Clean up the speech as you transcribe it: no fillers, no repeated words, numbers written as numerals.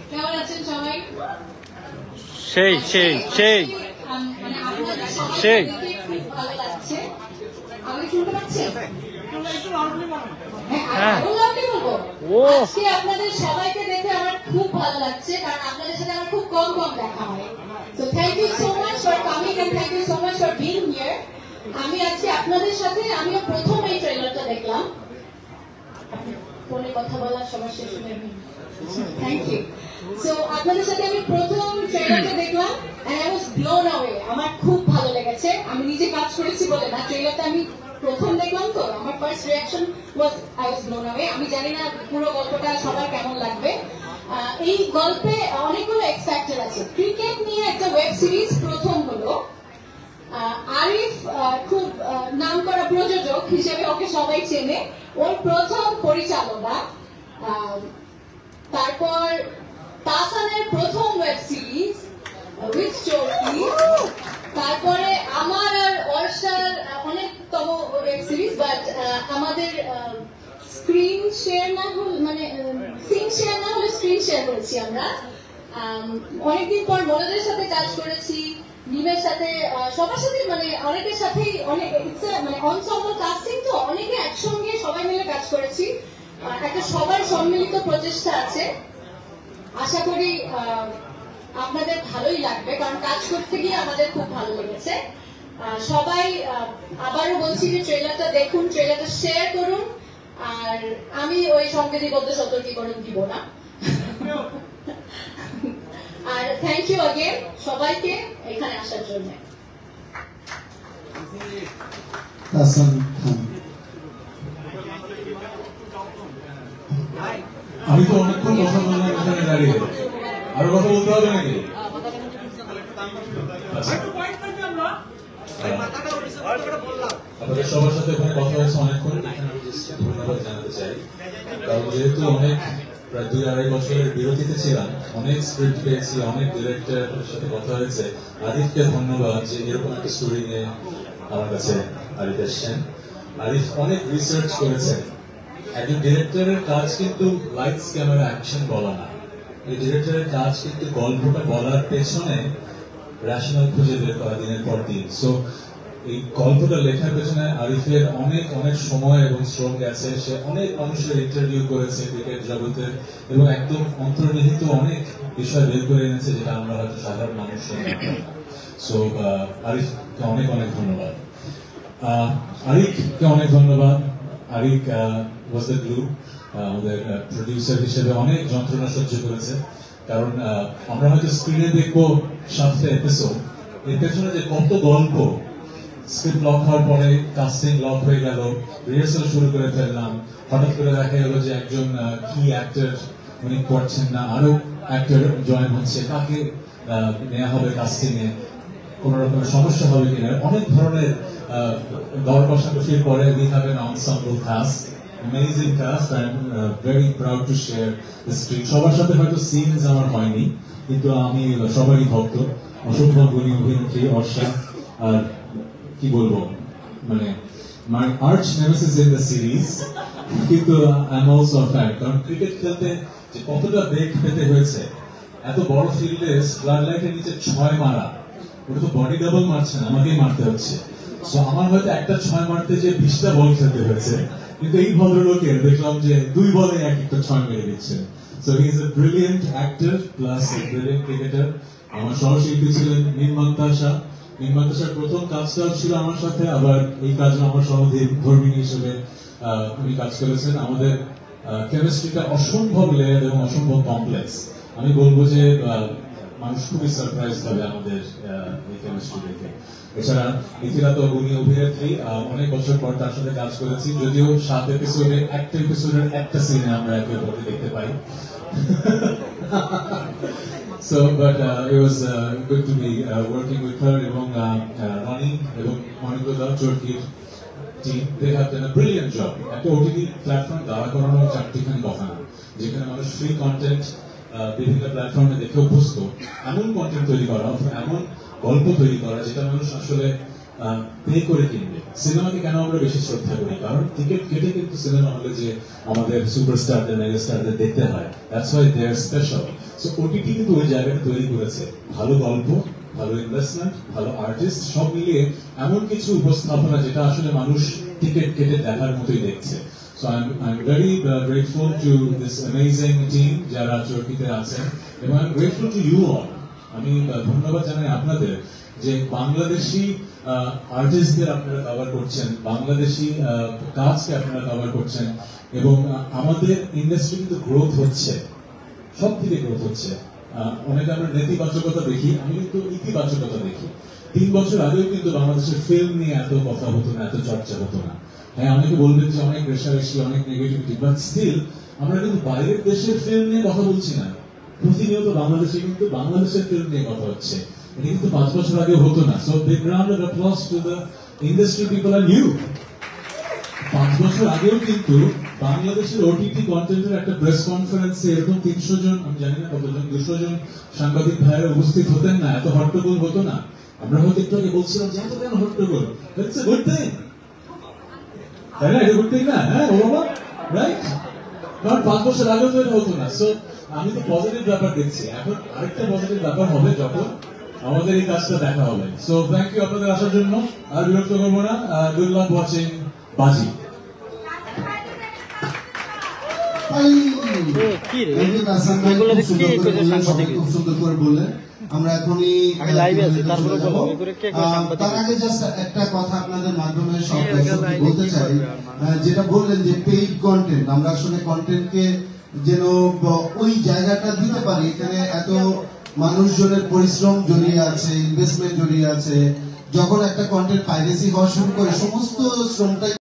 কেমন আছেন সবাই? সেই সেই সেই সেই ভালো লাগছে। আমি শুনতে পাচ্ছি? আজকে আপনাদের সবাইকে দেখে আমার খুব ভালো লাগছে, কারণ আপনাদের সাথে আমার খুব কম দেখা হয়। So thank you so much for coming and thank you so much for being here. আমি আজকে আপনাদের সাথে, আমিও প্রথম এই ট্রেলারটা দেখলাম। ফোনে কথা বলার সবার শেষ হয়ে গেল। Thank you. সো আপনাদের সাথে আমি প্রথম ট্রেলারটা দেখলাম and I was blown away. আমার খুব ভালো লেগেছে। আমি নিজে কাজ করেছি বলে না, ট্রেলারটা আমি প্রথম দেখলাম তো আমার first reaction was I was blown away. আমি জানি না পুরো গল্পটা সবার কেমন লাগবে। এই গল্পে অনেকগুলো এক্সপেক্টেড আছে। ক্রিকেট নিয়ে একটা ওয়েব সিরিজ প্রথম হলো। আরিফ খুব নামকরা প্রযোজক হিসেবে ওকে সবাই চেনে, ওর প্রথম পরিচালনা। তারপর তাসানের প্রথম ওয়েব সিরিজ উইথ চোরকি, তারপরে আমার আর অর্ষার অনেকতম ওয়েব সিরিজ, বাট আমাদের স্ক্রিন শেয়ার না হল, মানে সিন শেয়ার না হলে স্ক্রিন শেয়ার করেছি আমরা। অনেকদিন পর মনোজের সাথে কাজ করেছি, নিমের সাথে, সবার সাথে, মানে অনেকের সাথেই অনেক মানে অনসম্বল কাস্টিং, তো অনেকে একসঙ্গে সবাই মিলে কাজ করেছি। একটা সবার সম্মিলিত প্রচেষ্টা আছে। আশা করি আপনাদের ভালোই লাগবে, কারণ কাজ করতে গিয়ে আমাদের খুব ভালো লেগেছে। সবাই আবারও বলছি যে ট্রেলারটা দেখুন, ট্রেলারটা শেয়ার করুন, আর আমি ওই সংবিধিবদ্ধ সতর্কীকরণ দিব না। আর থ্যাংক ইউ अगेन সবাইকে এখানে আসার জন্য। আমি তো অনেকক্ষণ কথা বললাম এখানে দাঁড়িয়ে, আরো কথা বলতে হবে নাকি? আপনাদের সবার সাথে ওখানে কথা হয়েছে অনেকক্ষণ, ধন্যবাদ জানাতে চাই, কারণ যেহেতু অনেক প্রায় 2-2.5 বছরের বিরতিতে ছিলাম, অনেক স্ক্রিপ্ট পেয়েছি, অনেক ডিরেক্টরের সাথে কথা হয়েছে। আরিফকে ধন্যবাদ যে এরকম একটা স্টোরি নিয়ে আমার কাছে আরিফ এসছেন। আরিফ অনেক রিসার্চ করেছেন। একজন ডিরেক্টরের কাজ কিন্তু লাইটস ক্যামেরা অ্যাকশন বলা না, এই ডিরেক্টরের কাজ কিন্তু গল্পটা বলার পেছনে রেশনাল খুঁজে বের করা দিনের পর দিন। সো এই গল্পটা লেখার পেছনে আরিফের অনেক অনেক সময় এবং শ্রম গেছে। সে অনেক মানুষের ইন্টারভিউ করেছে ক্রিকেট জগতে এবং একদম অন্তর্নিহিত অনেক বিষয় বের করে এনেছে যেটা আমরা হয়তো সাধারণ মানুষ। সো আরিফকে অনেক অনেক ধন্যবাদ। আরিফকে অনেক ধন্যবাদ। আরিফ ওয়াজ দ্য গ্লু, আমাদের প্রডিউসার হিসেবে অনেক যন্ত্রণা সহ্য করেছে, কারণ আমরা হয়তো স্ক্রিনে দেখবো 7টা এপিসোড, এর পেছনে যে কত গল্প। স্ক্রিপ্ট লক হওয়ার পরে কাস্টিং লক হয়ে গেল, রিহার্সাল শুরু করে ফেললাম, হঠাৎ করে দেখা গেল যে একজন কি অ্যাক্টর উনি করছেন না, আরো অ্যাক্টর জয়েন হচ্ছে, কাকে নেওয়া হবে কাস্টিং এ, কোন রকমের সমস্যা হবে কিনা, অনেক ধরনের দর কষাকষির পরে we have an ensemble cast, amazing cast. I'm very proud to share the screen. সবার সাথে হয়তো সিনস আমার হয়নি, কিন্তু আমি সবারই ভক্ত। অসংখ্য গুণী অভিনেত্রী অর্ষা, আর কি বলবো, মানে my arch nemesis in the series, কিন্তু I'm also a fan, কারণ ক্রিকেট খেলতে যে কতটা বেগ পেতে হয়েছে, এত বড় ফিল্ডে ফ্লাডলাইটের নিচে 6 মারা, ওটা তো বডি ডাবল মারছে না, আমাকেই মারতে হচ্ছে। সো আমার হয়তো একটা 6 মারতে যে 20টা বল খেলতে হয়েছে, কিন্তু এই ভদ্রলোকের দেখলাম যে 2 বলে একটা 6 মেরে দিচ্ছেন। So he is a brilliant actor plus A brilliant cricketer. আমার সহশিল্পী ছিলেন নির্মান্তাশা। নির্মান্তাশার প্রথম কাজটাও ছিল আমার সাথে, আবার এই কাজে আমার সহধর্মিণী হিসেবে উনি কাজ করেছেন। আমাদের কেমিস্ট্রিটা অসম্ভব লেয়ার এবং অসম্ভব কমপ্লেক্স। আমি বলবো যে মানুষ খুবই সারপ্রাইজ হবে আমাদের এই কেমিস্ট্রি দেখে। এছাড়া মিথিলা তো উনি অভিনেত্রী, অনেক বছর পর তার সাথে কাজ করেছি, যদিও 7 এপিসোডে একটা এপিসোডের একটা সিনে আমরা একে অপরকে দেখতে পাই। So, but it was good to be working with her এবং Ronnie এবং Monica Chorki's team. They have done a brilliant job. একটা OTT প্ল্যাটফর্ম দাঁড়া করানো 4টিখানি কথা না, যেখানে মানুষ ফ্রি কন্টেন্ট বিভিন্ন প্ল্যাটফর্মে দেখে অভ্যস্ত, এমন কন্টেন্ট তৈরি করা, এমন গল্প তৈরি করা যেটা মানুষ আসলে পে করে কিনবে। সিনেমাকে কেন আমরা বেশি শ্রদ্ধা করি? কারণ টিকিট কেটে কিন্তু সিনেমা হলে যে আমাদের সুপারস্টারদের মেগাস্টারদের দেখতে হয়, that's why they are special. So OTT কিন্তু ওই জায়গাটা তৈরি করেছে, ভালো গল্প, ভালো ইনভেস্টমেন্ট, ভালো আর্টিস্ট, সব মিলিয়ে এমন কিছু উপস্থাপনা যেটা আসলে মানুষ টিকিট কেটে দেখার মতোই দেখছে। So I'm very grateful to this amazing team যারা চরকিতে আছেন, এবং I'm grateful to you all. আমি ধন্যবাদ জানাই আপনাদের যে বাংলাদেশি আর্টিস্টদের আপনারা কভার করছেন, বাংলাদেশি কাজকে আপনারা কভার করছেন, এবং আমাদের ইন্ডাস্ট্রি কিন্তু গ্রোথ হচ্ছে, সব থেকে গ্রোথ হচ্ছে। অনেকে আমরা নেতিবাচকতা দেখি, আমি কিন্তু ইতিবাচকতা দেখি। 3 বছর আগেও কিন্তু বাংলাদেশের ফিল্ম নিয়ে এত কথা হতো না, এত চর্চা হতো না। হ্যাঁ, অনেকে বলবেন যে অনেক রেশারেশি, অনেক নেগেটিভিটি, বাট স্টিল আমরা কিন্তু বাইরের দেশের ফিল্ম নিয়ে কথা বলছি না। প্রতিনিয়ত বাংলাদেশে কিন্তু বাংলাদেশের ফিল্ম নিয়ে কথা হচ্ছে। এটা কিন্তু 5 বছর আগে হতো না। So big round of applause to the industry people আর নিউ। 5 বছর আগেও কিন্তু বাংলাদেশের ওটিটি কন্টেন্টের একটা প্রেস কনফারেন্সে এরকম 300 জন, আমি জানি না কতজন, 200 জন সাংবাদিক ভাইয়েরা উপস্থিত হতেন না, এত হট্টগোল হতো না। আমরা হয়তো একটু আগে বলছিলাম যে এত কেন হট্টগোল, ইটস এ গুড থিং, তাই না? এটা গুড থিং না? হ্যাঁ, ও বাবা, রাইট? কারণ 5 বছর আগেও তো এটা হতো না। সো আমি তো পজিটিভ ব্যাপার দেখছি। এখন আরেকটা পজিটিভ ব্যাপার হবে যখন আমাদের এই কাজটা দেখা হবে। সো থ্যাংক ইউ আপনাদের আসার জন্য, আর বিরক্ত করবো না। গুড লাক ওয়াচিং বাজি। খুব সুন্দর করে বললেন। আমরা এখনই তার আগে জাস্ট একটা কথা আপনাদের মাধ্যমে সব বলতে চাই, যেটা বললেন যে পেইড কন্টেন্ট, আমরা আসলে কন্টেন্টকে যেন ওই জায়গাটা দিতে পারি, এখানে এত মানুষজনের পরিশ্রম জড়িয়ে আছে, ইনভেস্টমেন্ট জড়িয়ে আছে। যখন একটা কন্টেন্ট পাইরেসি হওয়া শুরু করে, সমস্ত শ্রমটাই